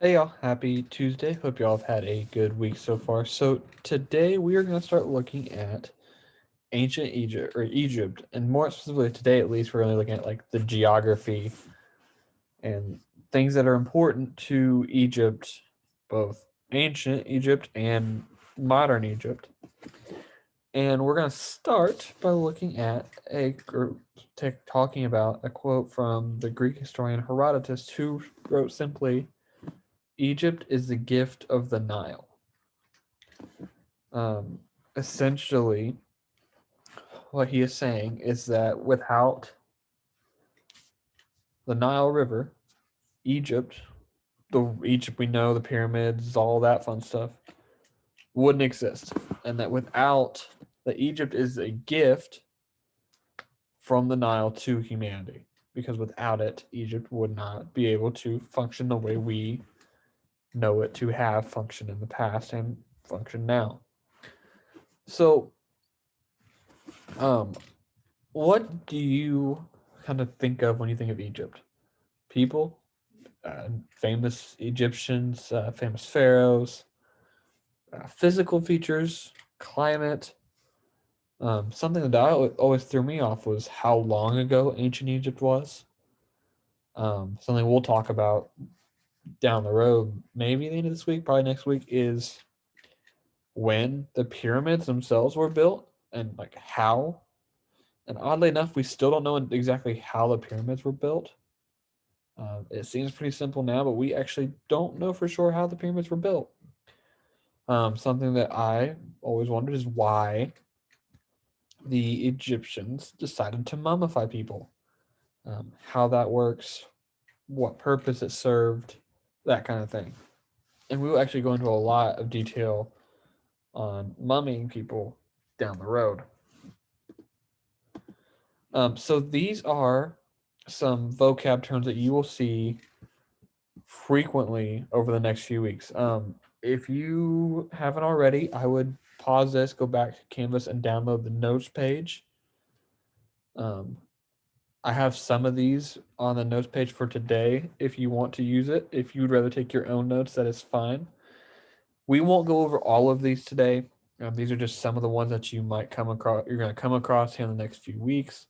Hey y'all, happy Tuesday. Hope y'all have had a good week so far. So today we are going to start looking at ancient Egypt or Egypt, and more specifically today at least we're going to be looking at like the geography and things that are important to Egypt, both ancient Egypt and modern Egypt. And we're going to start by looking at talking about a quote from the Greek historian Herodotus, who wrote simply, Egypt is the gift of the Nile. Um, Essentially, what he is saying is that without the Nile River, Egypt, the Egypt we know, the pyramids, all that fun stuff, wouldn't exist. And that without that Egypt is a gift from the Nile to humanity. Because without it, Egypt would not be able to function the way we know it to have functioned in the past and function now. So, um, what do you kind of think of when you think of Egypt? People, famous Egyptians, famous pharaohs, physical features, climate. Something that always threw me off was how long ago ancient Egypt was. Something we'll talk about down the road, maybe the end of this week, probably next week, is when the pyramids themselves were built and like how. And oddly enough, we still don't know exactly how the pyramids were built. It seems pretty simple now, but we actually don't know for sure how the pyramids were built. Something that I always wondered is why the Egyptians decided to mummify people, how that works, what purpose it served, that kind of thing. And we will actually go into a lot of detail on mummying people down the road. So these are some vocab terms that you will see frequently over the next few weeks. If you haven't already, I would pause this, go back to Canvas, and download the notes page. Um, I have some of these on the notes page for today if you want to use it. If you'd rather take your own notes, that is fine. We won't go over all of these today. These are just some of the ones that you might come across. You're going to come across here in the next few weeks,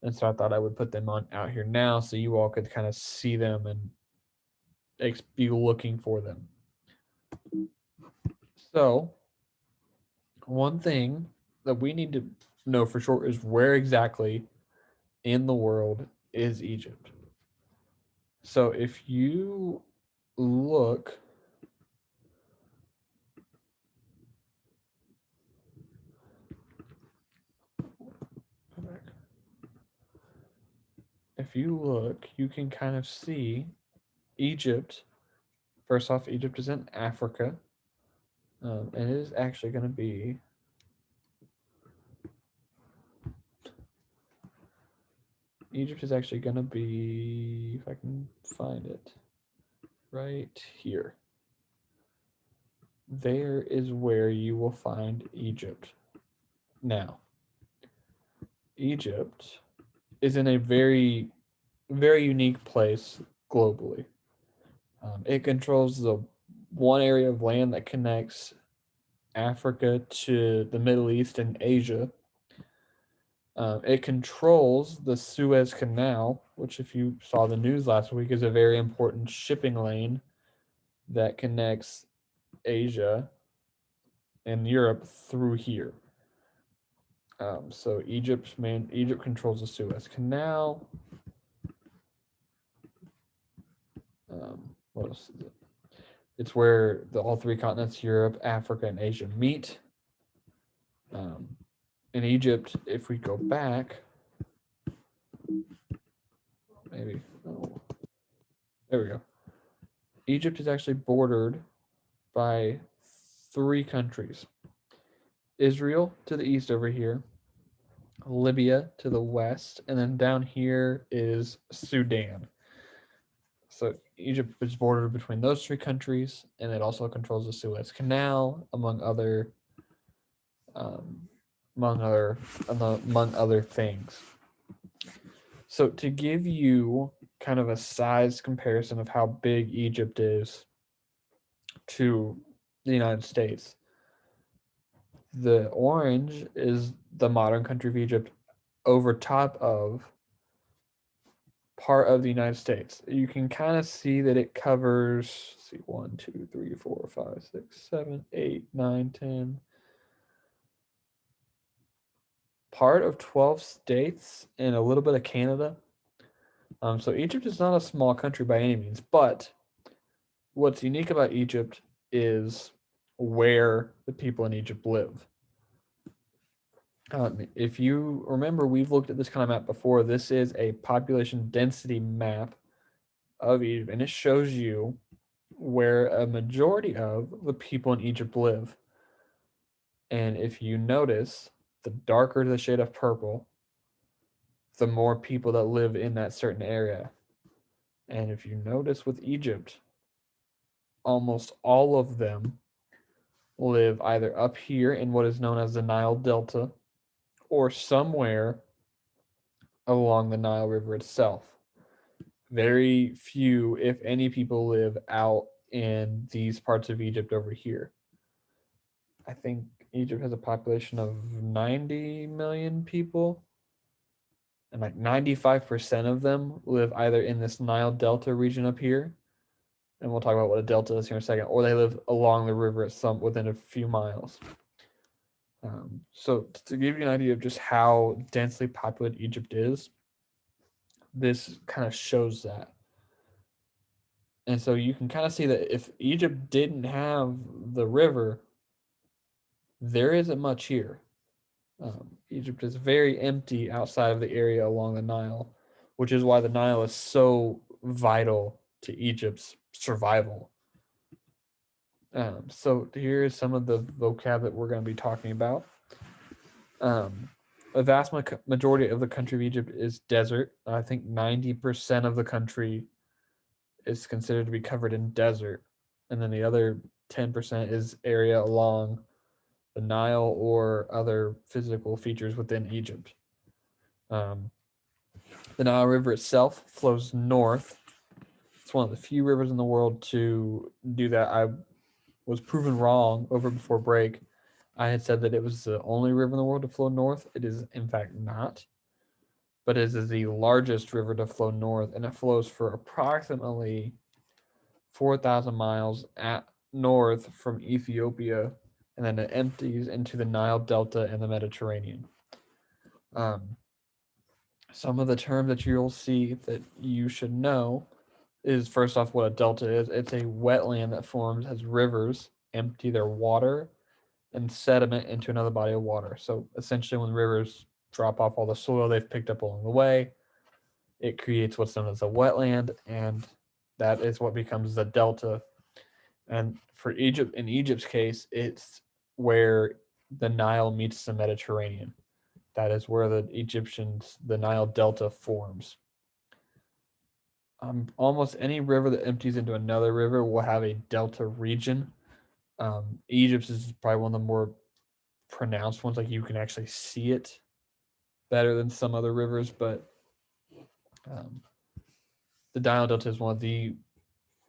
and so I thought I would put them on out here now so you all could kind of see them and be looking for them. So one thing that we need to know for sure is where exactly in the world is Egypt. So if you look, if you look, you can kind of see Egypt. First off, Egypt is in Africa, and it is actually going to be. Egypt is actually going to be, if I can find it, right here. There is where you will find Egypt. Now, Egypt is in a very, very unique place globally. It controls the one area of land that connects Africa to the Middle East and Asia. It controls the Suez Canal, which, if you saw the news last week, is a very important shipping lane that connects Asia and Europe through here. So Egypt controls the Suez Canal. What else is it? It's where all three continents, Europe, Africa, and Asia, meet. Um, in Egypt, if we go back, maybe, oh, there we go. Egypt is actually bordered by three countries: Israel to the east over here, Libya to the west, and then down here is Sudan. So Egypt is bordered between those three countries, and it also controls the Suez Canal, um, among other things. So to give you kind of a size comparison of how big Egypt is to the United States. The orange is the modern country of Egypt over top of part of the United States. You can kind of see that it covers, let's see, 1, 2, 3, 4, 5, 6, 7, 8, 9, 10. Part of 12 states and a little bit of Canada. So Egypt is not a small country by any means, but what's unique about Egypt is where the people in Egypt live. If you remember, we've looked at this kind of map before. This is a population density map of Egypt, and it shows you where a majority of the people in Egypt live. And if you notice, the darker the shade of purple, the more people that live in that certain area. And if you notice with Egypt, almost all of them live either up here in what is known as the Nile Delta or somewhere along the Nile River itself. Very few, if any, people live out in these parts of Egypt over here. I think Egypt has a population of 90 million people, and like 95% of them live either in this Nile Delta region up here, and we'll talk about what a delta is here in a second, or they live along the river at some within a few miles. So to give you an idea of just how densely populated Egypt is, this kind of shows that. And so you can kind of see that if Egypt didn't have the river, there isn't much here. Egypt is very empty outside of the area along the Nile, which is why the Nile is so vital to Egypt's survival. So here is some of the vocab that we're going to be talking about. A vast majority of the country of Egypt is desert. I think 90% of the country is considered to be covered in desert. And then the other 10% is area along the Nile or other physical features within Egypt. The Nile River itself flows north. It's one of the few rivers in the world to do that. I was proven wrong over before break. I had said that it was the only river in the world to flow north. It is, in fact, not. But it is the largest river to flow north, and it flows for approximately 4,000 miles at north from Ethiopia, and then it empties into the Nile Delta and the Mediterranean. Some of the terms that you'll see that you should know is, first off, what a delta is. It's a wetland that forms as rivers empty their water and sediment into another body of water. So essentially, when rivers drop off all the soil they've picked up along the way, it creates what's known as a wetland, and that is what becomes the delta. And for Egypt, in Egypt's case, it's where the Nile meets the Mediterranean. That is where the Nile Delta forms. Almost any river that empties into another river will have a delta region. Egypt's is probably one of the more pronounced ones, like you can actually see it better than some other rivers, but the Nile Delta is one of the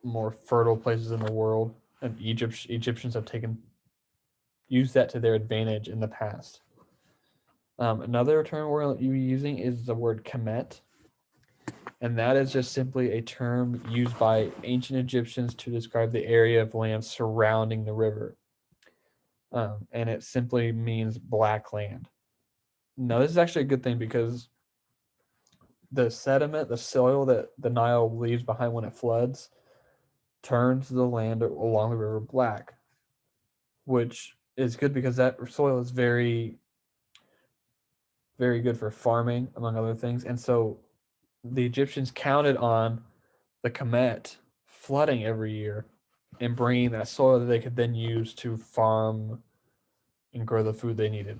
more fertile places in the world, and Egyptians have used that to their advantage in the past. Another term we're using is the word Kemet, and that is just simply a term used by ancient Egyptians to describe the area of land surrounding the river. And it simply means black land. Now, this is actually a good thing because the sediment, the soil that the Nile leaves behind when it floods, turns the land along the river black, which is good because that soil is very, very good for farming, among other things. And so the Egyptians counted on the Kemet flooding every year and bringing that soil that they could then use to farm and grow the food they needed.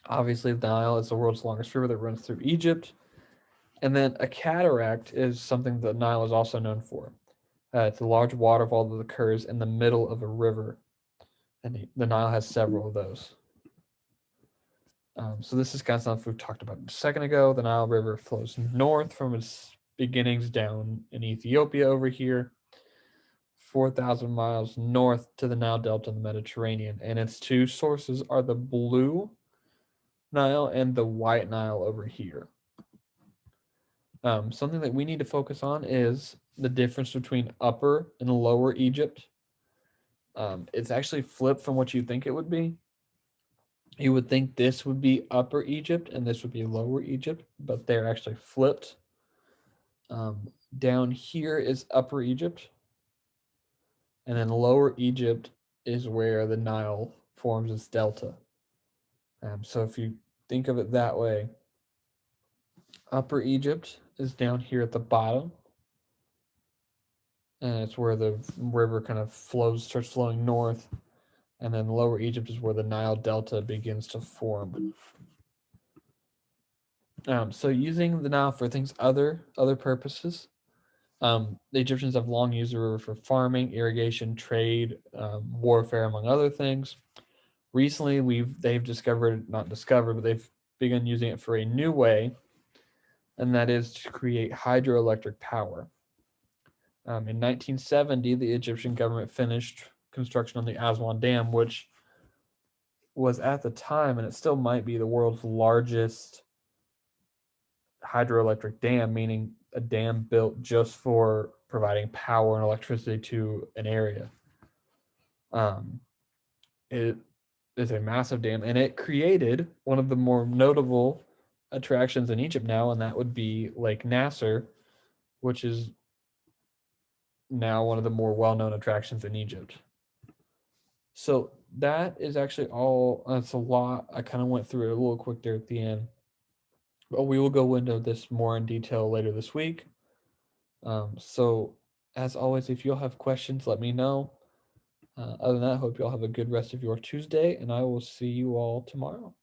Obviously, the Nile is the world's longest river that runs through Egypt. And then a cataract is something the Nile is also known for. It's a large waterfall that occurs in the middle of a river, and the Nile has several of those. So this is kind of stuff we've talked about a second ago. The Nile River flows north from its beginnings down in Ethiopia over here, 4,000 miles north to the Nile Delta in the Mediterranean. And its two sources are the Blue Nile and the White Nile over here. Something that we need to focus on is the difference between Upper and Lower Egypt. It's actually flipped from what you think it would be. You would think this would be Upper Egypt and this would be Lower Egypt, but they're actually flipped. Down here is Upper Egypt, and then Lower Egypt is where the Nile forms its delta. So if you think of it that way, Upper Egypt is down here at the bottom, and it's where the river kind of starts flowing north, and then Lower Egypt is where the Nile Delta begins to form. So using the Nile for things other purposes, the Egyptians have long used the river for farming, irrigation, trade, warfare, among other things. Recently, they've begun using it for a new way, and that is to create hydroelectric power. In 1970, the Egyptian government finished construction on the Aswan Dam, which was at the time, and it still might be, the world's largest hydroelectric dam, meaning a dam built just for providing power and electricity to an area. It is a massive dam, and it created one of the more notable attractions in Egypt now, and that would be Lake Nasser, which is now one of the more well-known attractions in Egypt. So that is actually all. That's a lot. I kind of went through it a little quick there at the end, but we will go into this more in detail later this week. So as always, if you'll have questions, let me know. Other than that, I hope you all have a good rest of your Tuesday, and I will see you all tomorrow.